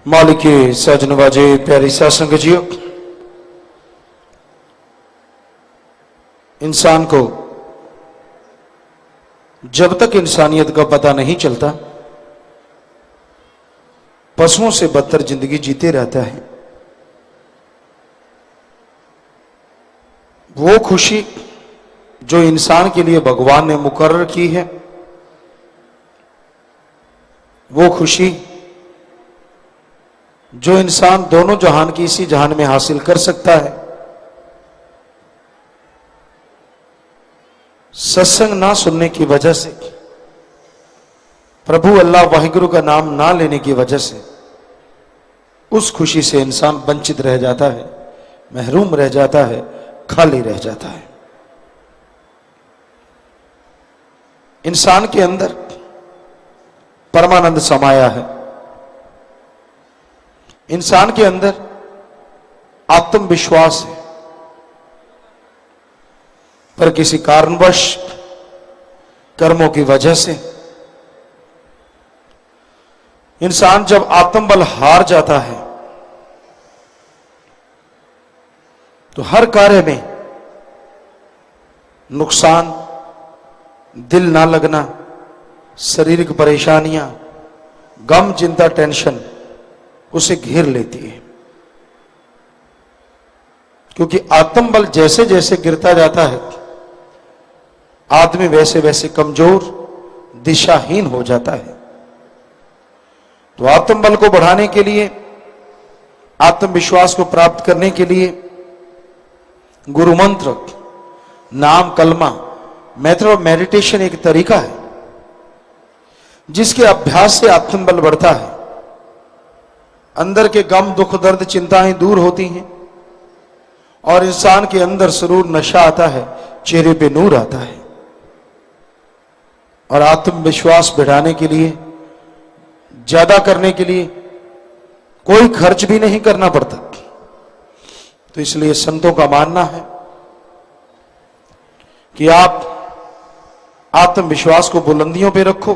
मालिक के सज नवाजे प्यारी सत्संग जियो, इंसान को जब तक इंसानियत का पता नहीं चलता पशुओं से बदतर जिंदगी जीते रहता है। वो खुशी जो इंसान के लिए भगवान ने मुकर्रर की है, वो खुशी जो इंसान दोनों जहान की इसी जहान में हासिल कर सकता है, सत्संग ना सुनने की वजह से, प्रभु अल्लाह वाहिगुरु का नाम ना लेने की वजह से उस खुशी से इंसान वंचित रह जाता है, महरूम रह जाता है, खाली रह जाता है। इंसान के अंदर परमानंद समाया है। इंसान के अंदर आत्मविश्वास है, पर किसी कारणवश कर्मों की वजह से इंसान जब आत्मबल हार जाता है तो हर कार्य में नुकसान, दिल ना लगना, शारीरिक परेशानियां, गम, चिंता, टेंशन उसे घेर लेती है। क्योंकि आत्मबल जैसे जैसे गिरता जाता है आदमी वैसे वैसे कमजोर, दिशाहीन हो जाता है। तो आत्मबल को बढ़ाने के लिए, आत्मविश्वास को प्राप्त करने के लिए गुरु मंत्र, नाम, कलमा, मेथड ऑफ मेडिटेशन एक तरीका है जिसके अभ्यास से आत्मबल बढ़ता है। अंदर के गम, दुख, दर्द, चिंताएं दूर होती हैं और इंसान के अंदर सुरूर, नशा आता है, चेहरे पे नूर आता है। और आत्मविश्वास बढ़ाने के लिए, ज्यादा करने के लिए कोई खर्च भी नहीं करना पड़ता। तो इसलिए संतों का मानना है कि आप आत्मविश्वास को बुलंदियों पे रखो।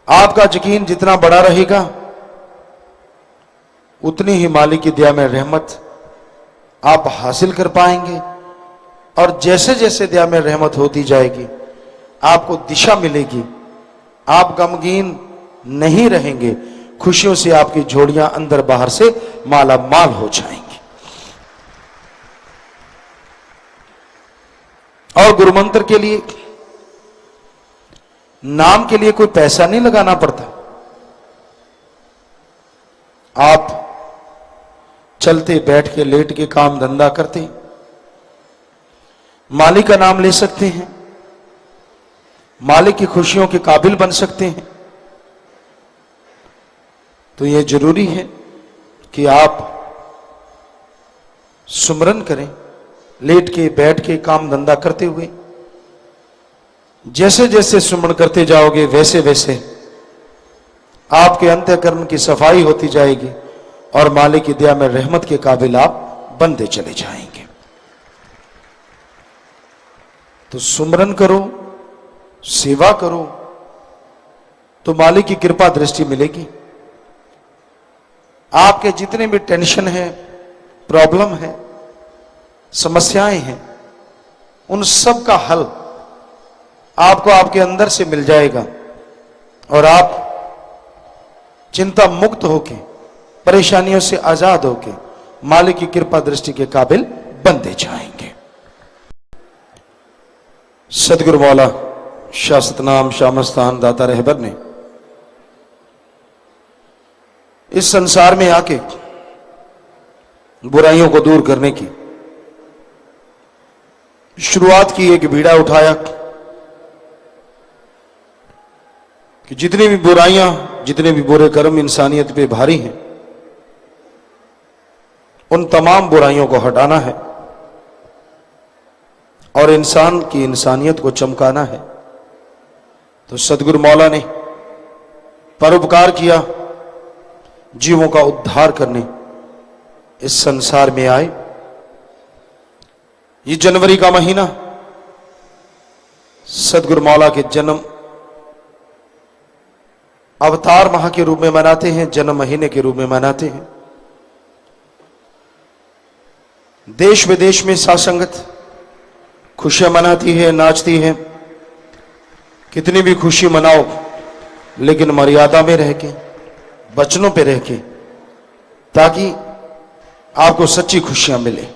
आपका यकीन जितना बड़ा रहेगा उतनी ही मालिक की दया में रहमत आप हासिल कर पाएंगे। और जैसे जैसे दया में रहमत होती जाएगी आपको दिशा मिलेगी, आप गमगीन नहीं रहेंगे, खुशियों से आपकी झोलियां अंदर बाहर से माला माल हो जाएंगी। और गुरु मंत्र के लिए, नाम के लिए कोई पैसा नहीं लगाना पड़ता। आप चलते, बैठ के, लेट के काम धंधा करते मालिक का नाम ले सकते हैं, मालिक की खुशियों के काबिल बन सकते हैं। तो यह जरूरी है कि आप सुमरन करें, लेट के, बैठ के, काम धंधा करते हुए। जैसे जैसे सुमरन करते जाओगे वैसे वैसे आपके अंतःकरण की सफाई होती जाएगी और मालिक की दया में रहमत के काबिल आप बनते चले जाएंगे। तो सुमरन करो, सेवा करो, तो मालिक की कृपा दृष्टि मिलेगी। आपके जितने भी टेंशन है, प्रॉब्लम है, समस्याएं हैं, उन सब का हल आपको आपके अंदर से मिल जाएगा और आप चिंता मुक्त होके, परेशानियों से आजाद होके मालिक की कृपा दृष्टि के काबिल बनते जाएंगे। सदगुरु मौला शाह सतनाम शाह मस्तान दाता रहबर ने इस संसार में आके बुराइयों को दूर करने की शुरुआत की। एक बीड़ा उठाया कि जितनी भी बुराइयां, जितने भी बुरे कर्म इंसानियत पे भारी हैं, उन तमाम बुराइयों को हटाना है और इंसान की इंसानियत को चमकाना है। तो सदगुरु मौला ने परोपकार किया, जीवों का उद्धार करने इस संसार में आए। ये जनवरी का महीना सदगुरु मौला के जन्म अवतार माह के रूप में मनाते हैं, जन्म महीने के रूप में मनाते हैं। देश विदेश में साथ संगत खुशियां मनाती है, नाचती है। कितनी भी खुशी मनाओ, लेकिन मर्यादा में रह के, वचनों पे रह के, ताकि आपको सच्ची खुशियां मिले।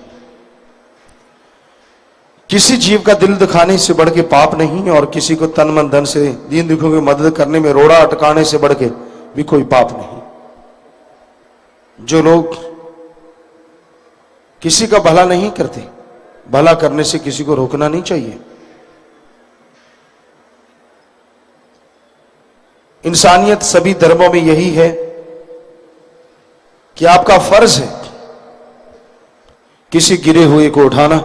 किसी जीव का दिल दुखाने से बढ़ के पाप नहीं, और किसी को तन मन धन से दीन दुखियों की मदद करने में रोड़ा अटकाने से बढ़ के भी कोई पाप नहीं। जो लोग किसी का भला नहीं करते, भला करने से किसी को रोकना नहीं चाहिए। इंसानियत सभी धर्मों में यही है कि आपका फर्ज है किसी गिरे हुए को उठाना,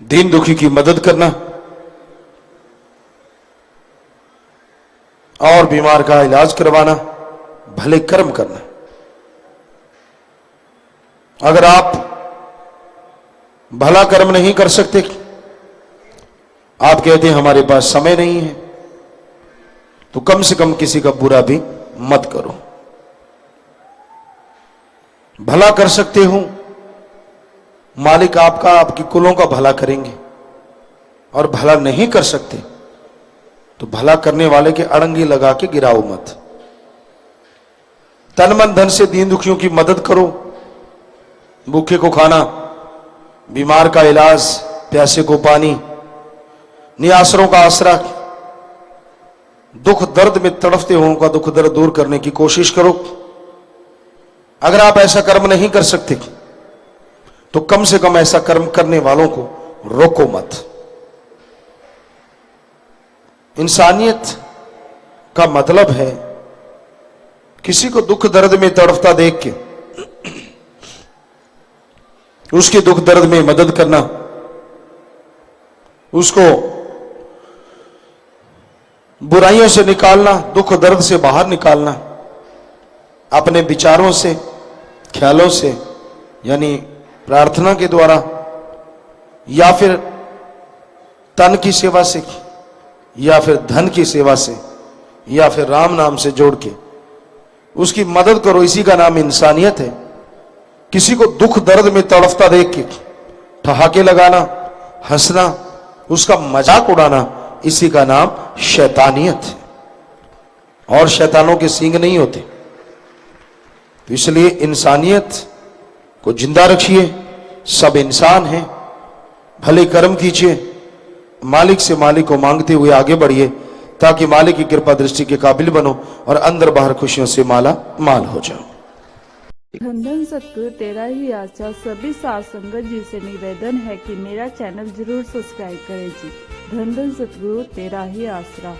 दीन दुखी की मदद करना, और बीमार का इलाज करवाना, भले कर्म करना। अगर आप भला कर्म नहीं कर सकते, आप कहते हैं हमारे पास समय नहीं है, तो कम से कम किसी का बुरा भी मत करो। भला कर सकते हो, मालिक आपका, आपकी कुलों का भला करेंगे। और भला नहीं कर सकते तो भला करने वाले के अड़ंगी लगा के गिराओ मत। तन मन धन से दीन दुखियों की मदद करो, भूखे को खाना, बीमार का इलाज, प्यासे को पानी, नियासरों का आसरा, दुख दर्द में तड़फते हुओं का दुख दर्द दूर करने की कोशिश करो। अगर आप ऐसा कर्म नहीं कर सकते तो कम से कम ऐसा कर्म करने वालों को रोको मत। इंसानियत का मतलब है किसी को दुख दर्द में तड़फता देख के उसके दुख दर्द में मदद करना, उसको बुराइयों से निकालना, दुख दर्द से बाहर निकालना, अपने विचारों से, ख्यालों से, यानी प्रार्थना के द्वारा, या फिर तन की सेवा से, या फिर धन की सेवा से, या फिर राम नाम से जोड़ के उसकी मदद करो। इसी का नाम इंसानियत है। किसी को दुख दर्द में तड़फता देख के ठहाके लगाना, हंसना, उसका मजाक उड़ाना, इसी का नाम शैतानियत है। और शैतानों के सींग नहीं होते। तो इसलिए इंसानियत को जिंदा रखिए। सब इंसान हैं, भले कर्म कीजिए, मालिक से मालिक को मांगते हुए आगे बढ़िए, ताकि मालिक की कृपा दृष्टि के काबिल बनो और अंदर बाहर खुशियों से माला माल हो जाओ। धन धन सतगुरु तेरा ही आशा। सभी साथ संगत जी से निवेदन है कि मेरा चैनल जरूर सब्सक्राइब करें जी। धन धन सतगुरु तेरा ही आसरा।